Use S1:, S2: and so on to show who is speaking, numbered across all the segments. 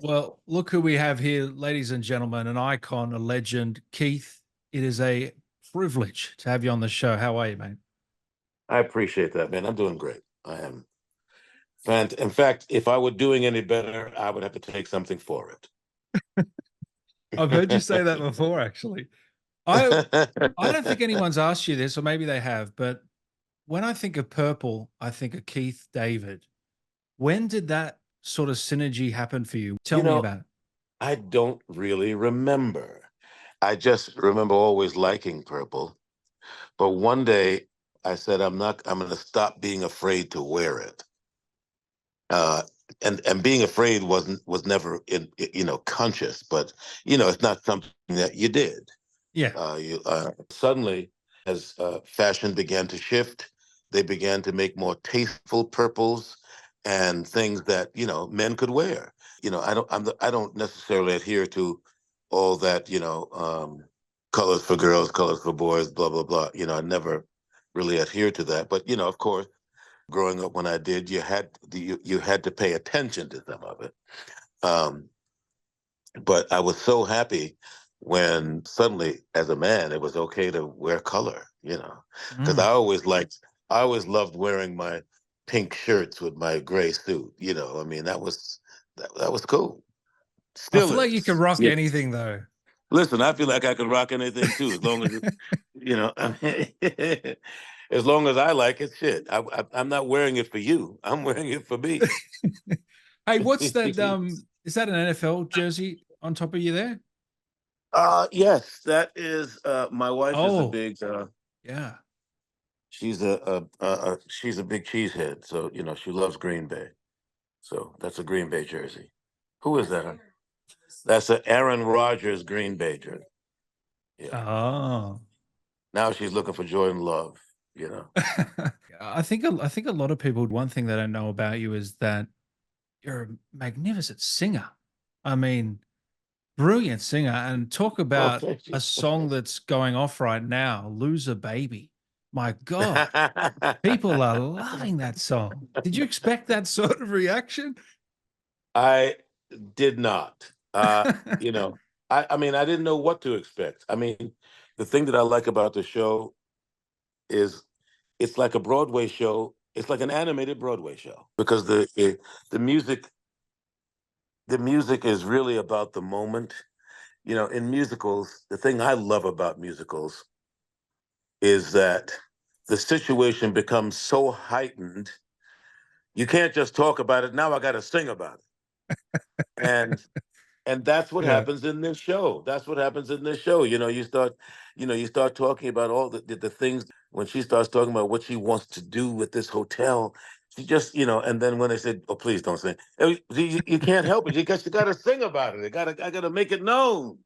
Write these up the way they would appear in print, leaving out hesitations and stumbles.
S1: Well, look who we have here, ladies and gentlemen, an icon, a legend, Keith. It is a privilege to have you on the show. How are you, mate?
S2: I appreciate that, man. I'm doing great. I am. In fact, if I were doing any better, I would have to take something for
S1: I've heard you say that
S2: it.
S1: before, actually. I don't think anyone's asked you this, or maybe they have, but when I think of purple, I think of Keith David. When did that sort of synergy happen for you?
S2: You
S1: Tell me
S2: know,
S1: about it.
S2: I don't really remember. I just remember always liking purple. But one day I said, I'm going to stop being afraid to wear it. Uh, and being afraid was never conscious, but it's not something that you did.
S1: Yeah.
S2: You Suddenly, as fashion began to shift, they began to make more tasteful purples and things that men could wear. I don't necessarily adhere to all that colors for girls, colors for boys, blah blah blah. I never really adhered to that. But of course, growing up when I did, you had to pay attention to some of it. Um, but I was so happy when suddenly, as a man, it was okay to wear color, because
S1: Mm.
S2: I always loved wearing my pink shirts with my gray suit. I mean, that was cool.
S1: I
S2: Still
S1: feel like you can
S2: is.
S1: rock
S2: Yeah.
S1: anything, though.
S2: Listen, I feel like I could rock anything too, as long as I mean, as long as I like it. Shit, I'm not wearing it for you. I'm wearing it for me.
S1: Hey, what's that? Is that an NFL jersey on top of you there?
S2: Yes, that is. My wife is a
S1: Oh,
S2: big.
S1: yeah.
S2: She's a big cheesehead, so she loves Green Bay. So that's a Green Bay jersey. Who is that? That's a Aaron Rodgers Green Bay jersey. Yeah.
S1: Oh.
S2: Now she's looking for Jordan Love. You know.
S1: I think a lot of people, one thing they don't know about you is that you're a magnificent singer. I mean, brilliant singer. And talk
S2: Oh,
S1: about
S2: thank
S1: a
S2: you.
S1: song that's going off right now, Loser Baby. My God, people are loving that song. Did you expect that sort of reaction?
S2: I did not. You know, I mean, I didn't know what to expect. I mean, the thing that I like about the show is it's like a Broadway show. It's like an animated Broadway show because the music the music is really about the moment. In musicals, the thing I love about musicals is that the situation becomes so heightened. You can't just talk about it. Now I got to sing about it. And that's what
S1: Yeah.
S2: happens in this show. That's what happens in this show. You start talking about all the things when she starts talking about what she wants to do with this hotel. She just, and then when they said, "Oh, please don't sing," you can't help it. You got to sing about it. I got to make it known.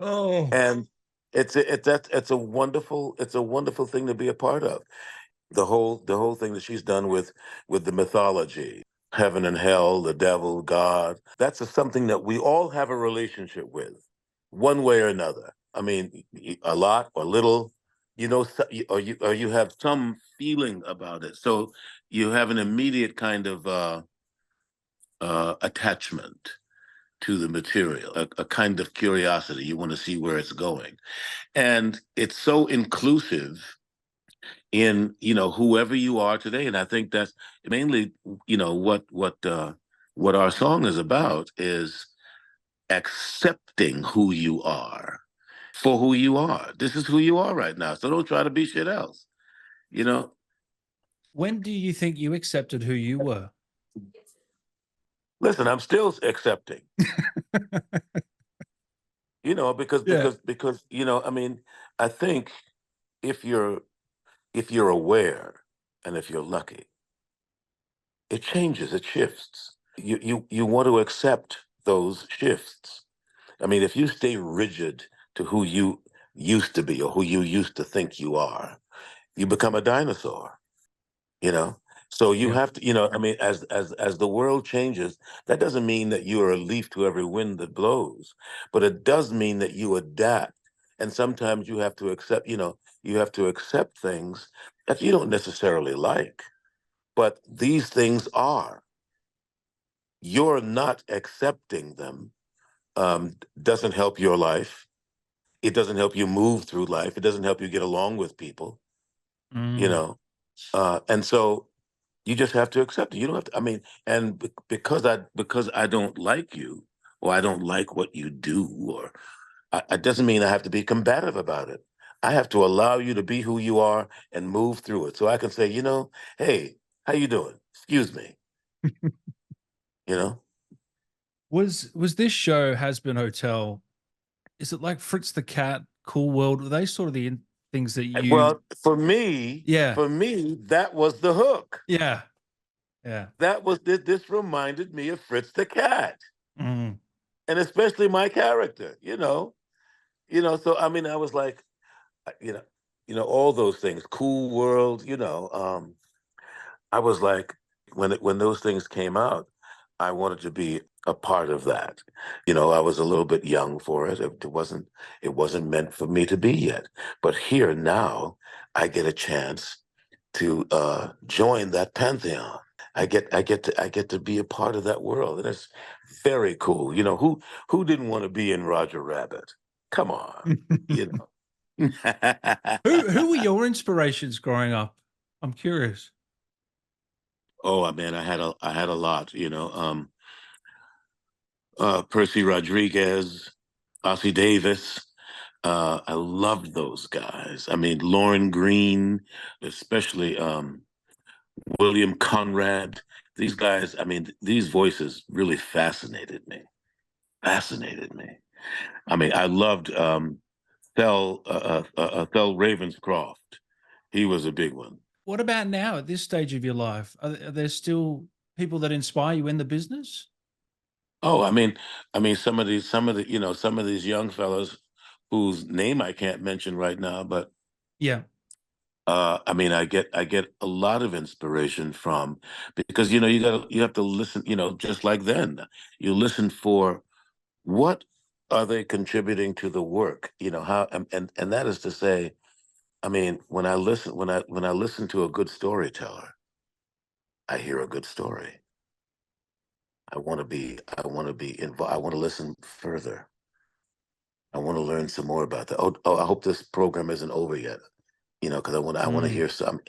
S1: Oh,
S2: And it's a wonderful thing to be a part of. The whole thing that she's done with the mythology, heaven and hell, the devil, God. That's something that we all have a relationship with, one way or another. I mean, a lot or little, or you have some feeling about it. So you have an immediate kind of attachment to the material, a kind of curiosity. You want to see where it's going, and it's so inclusive in whoever you are today. And I think that's mainly what our song is about is accepting who you are for who you are. This is who you are right now, so don't try to be shit else. you know
S1: when do you think you accepted who you were?
S2: Listen, I'm still accepting, because
S1: Yeah.
S2: I mean, I think if you're aware and if you're lucky, it changes, it shifts. You want to accept those shifts. I mean, if you stay rigid to who you used to be or who you used to think you are, you become a dinosaur, you know? So you
S1: Yeah.
S2: have to, I mean, as the world changes, that doesn't mean that you are a leaf to every wind that blows, but it does mean that you adapt. And sometimes you have to accept things that you don't necessarily like, but these things are. You're not accepting them doesn't help your life. It doesn't help you move through life. It doesn't help you get along with people, you
S1: Mm.
S2: know. And so you just have to accept it. You don't have to. I mean, and because I don't like you, or I don't like what you do, or it doesn't mean I have to be combative about it. I have to allow you to be who you are and move through it. So I can say, hey, how you doing? Excuse me, you know.
S1: Was this show Hazbin Hotel? Is it like Fritz the Cat, Cool World? Are they sort of things that you?
S2: Well, for me,
S1: Yeah,
S2: for me, that was the hook.
S1: yeah, yeah.
S2: That was this reminded me of Fritz the Cat,
S1: Mm.
S2: and especially my character. So I mean, I was like, all those things, Cool World. I was like, when those things came out, I wanted to be a part of that. I was a little bit young for it. It wasn't meant for me to be yet. But here now, I get a chance to join that pantheon. I get to be a part of that world, and it's very cool. Who didn't want to be in Roger Rabbit? Come on, you know.
S1: Who were your inspirations growing up? I'm curious.
S2: Oh, man, I had a lot. Percy Rodriguez, Ossie Davis. I loved those guys. I mean, Lauren Green, especially William Conrad. These guys, I mean, these voices really fascinated me. Fascinated me. I mean, I loved Thel Ravenscroft. He was a big one.
S1: What about now at this stage of your life? Are there still people that inspire you in the business?
S2: Oh, I mean, some of these young fellas whose name I can't mention right now, but
S1: Yeah.
S2: I mean, I get a lot of inspiration from because you have to listen. Just like then, you listen for what are they contributing to the work. How and that is to say, I mean, when I listen to a good storyteller, I hear a good story. I want to be involved. I want to listen further. I want to learn some more about that. Oh, I hope this program isn't over yet. Because I want to
S1: Mm.
S2: hear some.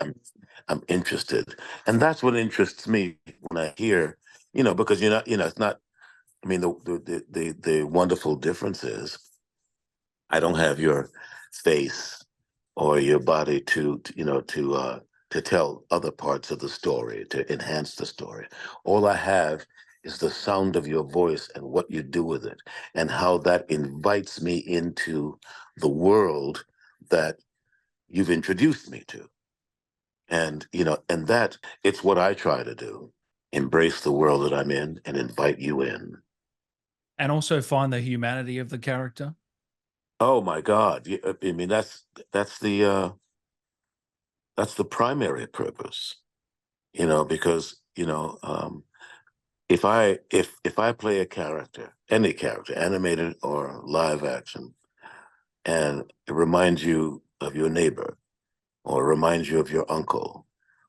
S2: I'm interested, and that's what interests me when I hear. Because it's not. I mean, the wonderful difference is I don't have your face or your body to tell other parts of the story to enhance the story. All I have is the sound of your voice and what you do with it, and how that invites me into the world that you've introduced me to. And that it's what I try to do. Embrace the world that I'm in and invite you in.
S1: And also find the humanity of the character.
S2: Oh my God. I mean, that's the primary purpose, because, if I play a character, any character, animated or live action, and it reminds you of your neighbor, or reminds you of your uncle,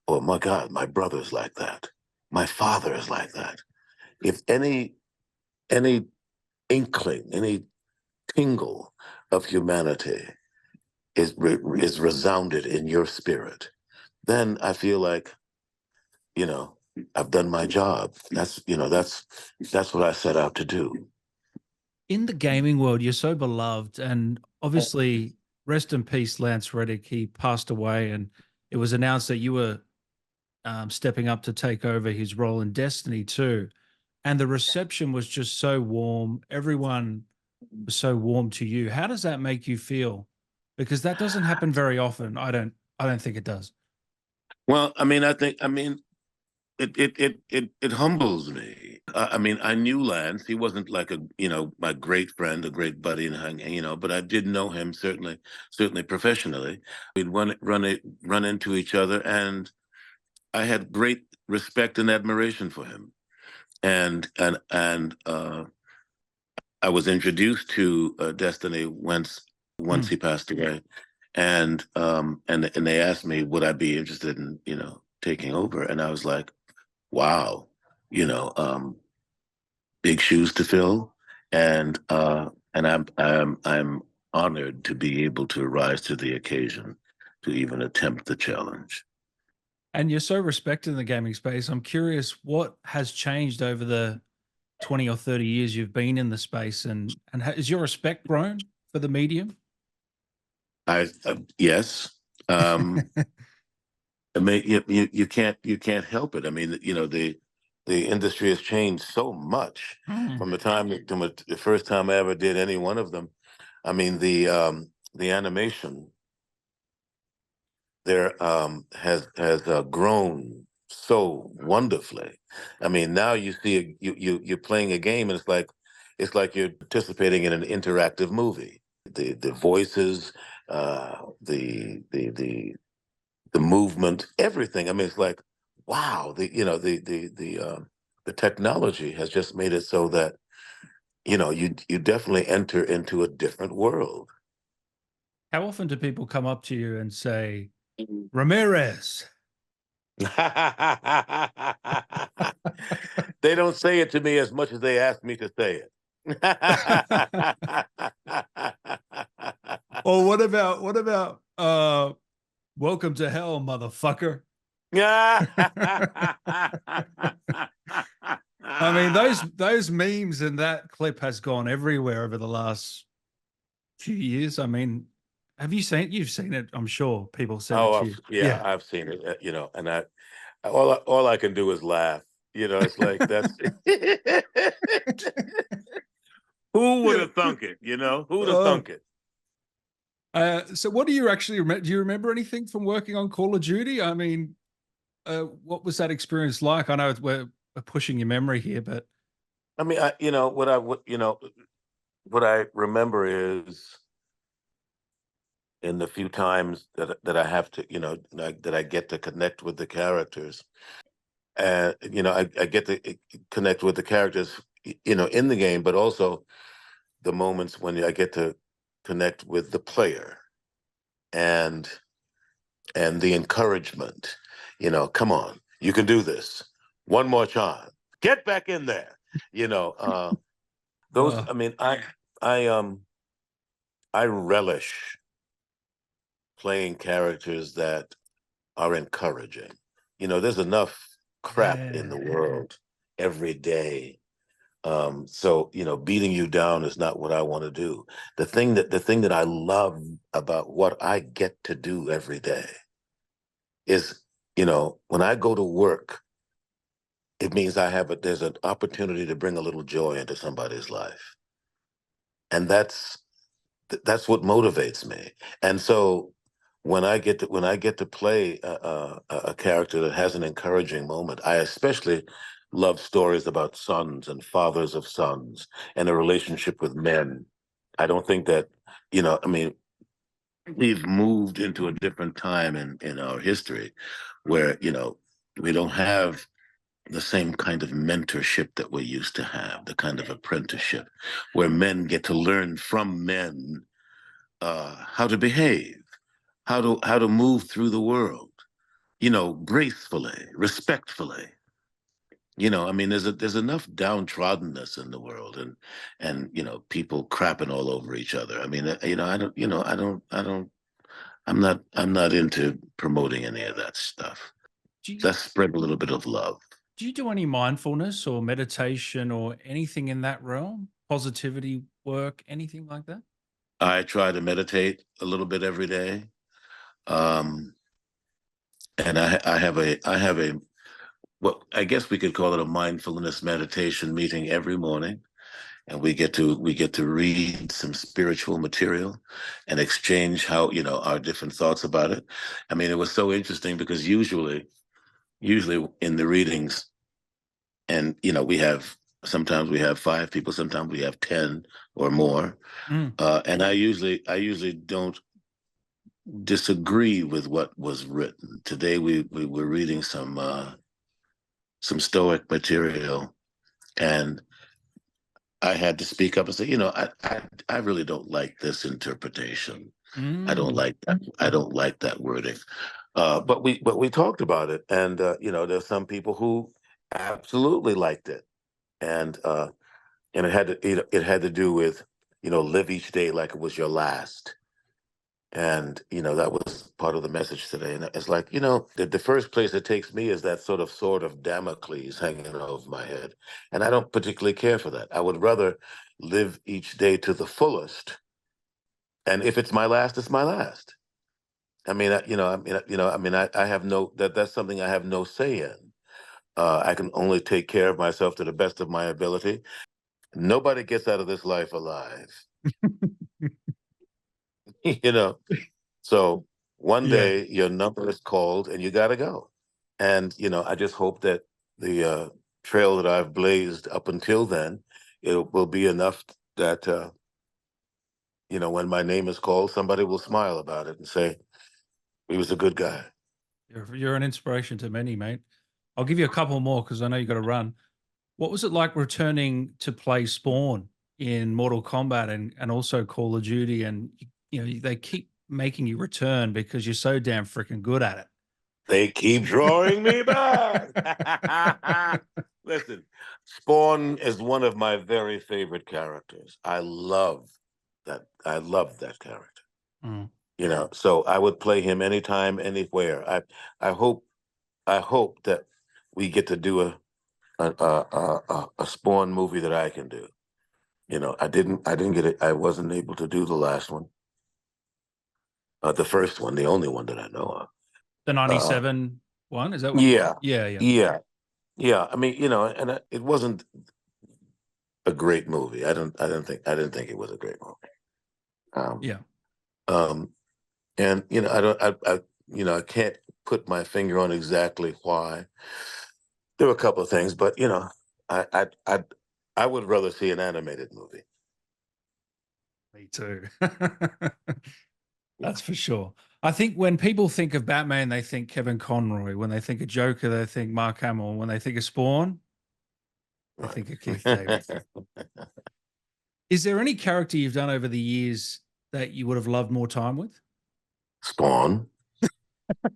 S2: or my God, my brother's like that. My father is like that. If any inkling, any tingle of humanity is resounded in your spirit, then I feel like, you know, I've done my job. That's what I set out to do.
S1: In the gaming world, you're so beloved, and obviously, rest in peace, Lance Reddick. He passed away, and it was announced that you were stepping up to take over his role in Destiny too. And the reception was just so warm. Everyone was so warm to you. How does that make you feel? Because that doesn't happen very often. I don't think it does.
S2: Well, I mean, it humbles me. I mean, I knew Lance. He wasn't like my great friend, a great buddy, but I did know him certainly professionally. We'd run into each other, and I had great respect and admiration for him. And I was introduced to Destiny once
S1: Mm.
S2: he passed away, and they asked me would I be interested in taking over, and I was like, wow, you know. big shoes to fill, and I'm honored to be able to rise to the occasion to even attempt the challenge.
S1: And you're so respected in the gaming space. I'm curious what has changed over the 20 or 30 years you've been in the space, and has your respect grown for the medium?
S2: I yes. I mean, you can't help it. I mean, the industry has changed so much
S1: Mm.
S2: from the first time I ever did any one of them. I mean, the animation there has grown so wonderfully. I mean, now you see you're playing a game, and it's like you're participating in an interactive movie. The voices, the movement, everything. I mean, it's like, wow, the technology has just made it so that you definitely enter into a different world.
S1: How often do people come up to you and say, Ramirez?
S2: They don't say it to me as much as they ask me to say it.
S1: Or what about welcome to hell, motherfucker? I mean, those memes and that clip has gone everywhere over the last few years. I mean, have you seen it? You've seen it, I'm sure. People send it
S2: Oh,
S1: to you.
S2: yeah,
S1: Yeah.
S2: I've seen it, and all I can do is laugh. It's like that's who would
S1: Yeah.
S2: have thunk it? Who'd have
S1: Oh.
S2: thunk it?
S1: So what do you actually remember? Do you remember anything from working on Call of Duty? I mean, what was that experience like? I know we're pushing your memory here, but
S2: I mean, what I remember is in the few times that I have to, that I get to connect with the characters, and I get to connect with the characters, in the game, but also the moments when I get to connect with the player and the encouragement. Come on, you can do this. One more time. Get back in there. You know, those.
S1: uh,
S2: I mean, I um I relish playing characters that are encouraging. There's enough crap in
S1: yeah.
S2: the world every day. So beating you down is not what I want to do. The thing that I love about what I get to do every day is, when I go to work, it means there's an opportunity to bring a little joy into somebody's life. And that's what motivates me. And so when I get to play a character that has an encouraging moment, I especially love stories about sons and fathers of sons and a relationship with men. I don't think that, I mean, we've moved into a different time in our history where, we don't have the same kind of mentorship that we used to have, the kind of apprenticeship where men get to learn from men how to behave, how to move through the world, gracefully, respectfully. I mean, there's enough downtroddenness in the world, and people crapping all over each other. I mean, I don't, I'm not into promoting any of that stuff.
S1: do you,
S2: Let's spread a little bit of love.
S1: do you do any mindfulness or meditation or anything in that realm? Positivity work, anything like that?
S2: I try to meditate a little bit every day. Um, and I have a well, I guess we could call it a mindfulness meditation meeting every morning, and we get to read some spiritual material and exchange how our different thoughts about it. I mean, it was so interesting because usually in the readings, and sometimes we have 5 people, sometimes we have 10 or more,
S1: Mm.
S2: and I usually don't disagree with what was written. Today we were reading some Stoic material, and I had to speak up and say, I really don't like this interpretation. I don't
S1: Mm.
S2: like that. I don't like that wording. But we talked about it, and there's some people who absolutely liked it, and and it had to do with, live each day like it was your last. And that was part of the message today. And it's like, the first place it takes me is that sort of sword of Damocles hanging over my head, and I don't particularly care for that. I would rather live each day to the fullest, and if it's my last, it's my last. I mean, I have no, that's something I have no say in. I can only take care of myself to the best of my ability. Nobody gets out of this life alive. you know so one
S1: Yeah.
S2: day your number is called and you got to go. And I just hope that the trail that I've blazed up until then, it will be enough that when my name is called, somebody will smile about it and say he was a good guy.
S1: You're an inspiration to many, mate. I'll give you a couple more because I know you got to run. What was it like returning to play Spawn in Mortal Kombat and also Call of Duty? And they keep making you return because you're so damn freaking good at
S2: They keep drawing me back. Listen, Spawn is one of my very favorite characters. I love that character.
S1: it.
S2: So I would play him anytime, anywhere. I hope that we get to do a Spawn movie that I can do. I didn't get it. I wasn't able to do the last one, the first one, the only one that I know
S1: The
S2: of.
S1: 97 one, is that what?
S2: Yeah,
S1: Yeah, yeah,
S2: yeah, yeah. I mean, and it wasn't a great movie. I didn't think it was a great movie. Um,
S1: yeah.
S2: um, and I don't, I can't put my finger on exactly why. There were a couple of things, but I I I I would rather see an animated movie.
S1: Me too. That's for sure. I think when people think of Batman, they think Kevin Conroy. When they think of Joker, they think Mark Hamill. When they think of Spawn, they
S2: Right.
S1: think of Keith David. Is there any character you've done over the years that you would have loved more time with?
S2: Spawn,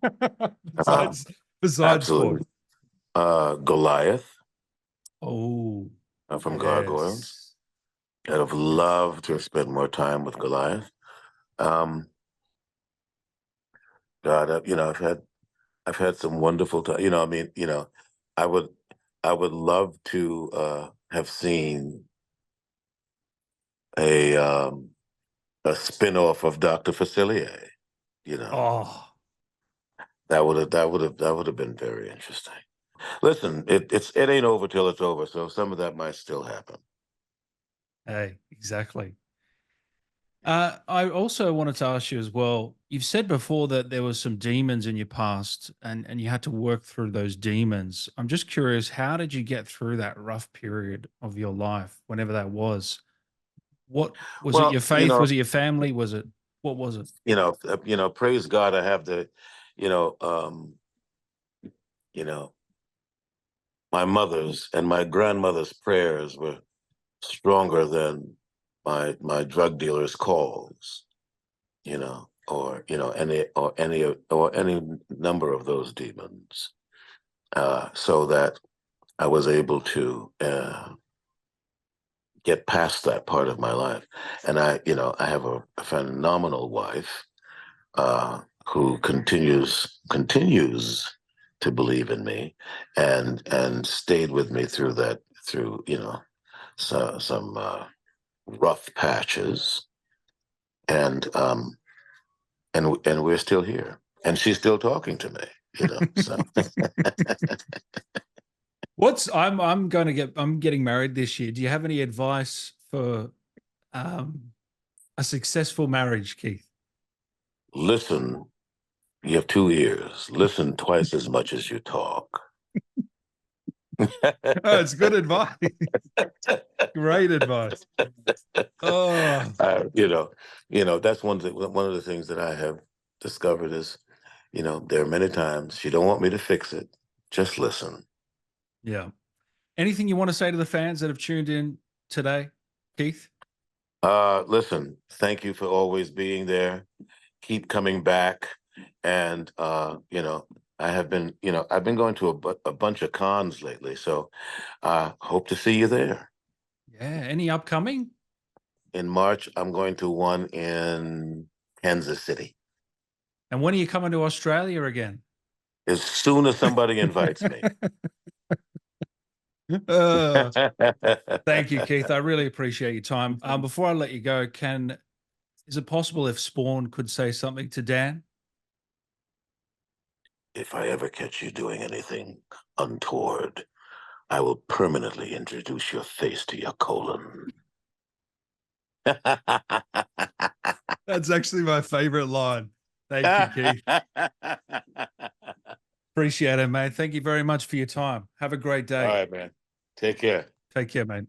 S2: uh,
S1: besides besides Spawn.
S2: absolutely. Goliath
S1: Oh,
S2: from Gargoyles.
S1: yes.
S2: I'd have
S1: Yes.
S2: loved to have spent more time with Goliath. Um, God, I've had some wonderful time. I mean, I would I would love to have seen a um, a spin-off of Dr. Facilier. You know,
S1: Oh,
S2: that would have been very interesting. Listen, it ain't over till it's over, so some of that might still happen.
S1: hey, exactly. I also wanted to ask you as well. You've said before that there was some demons in your past, and you had to work through those demons. I'm just curious, how did you get through that rough period of your life, whenever that was? What was it? Your
S2: Well,
S1: faith? Was it your family? Was it what was it?
S2: praise God, I have the, you know, um, you know, my mother's and my grandmother's prayers were stronger than my drug dealer's calls, or any number of those demons, so that I was able to get past that part of my life. And I have a phenomenal wife who continues to believe in me, and stayed with me through some rough patches, and and we're still here, and she's still talking to me. So
S1: What's I'm getting married this year. Do you have any advice for um, a successful marriage, Keith?
S2: listen. You have two ears. Listen twice as much as you talk.
S1: Oh, it's good advice. Great advice. Oh,
S2: uh, you know, that's one of the things that I have discovered is, there are many times she don't want me to fix it. Just listen.
S1: yeah. Anything you want to say to the fans that have tuned in today, Keith?
S2: Listen, thank you for always being there. Keep coming back, and I've been going to a bunch of cons lately, so hope to see you there.
S1: Yeah. Any upcoming?
S2: In March, I'm going to one in Kansas City.
S1: And when are you coming to Australia again?
S2: As soon as somebody invites me.
S1: Uh, thank you, Keith. I really appreciate your time. Before I let you go, is it possible if Spawn could say something to Dan?
S2: If I ever catch you doing anything untoward, I will permanently introduce your face to your colon.
S1: That's actually my favorite line. Thank you, Keith. Appreciate it, mate. Thank you very much for your time. Have a great
S2: All
S1: day.
S2: right, man. Take care.
S1: Take care, mate.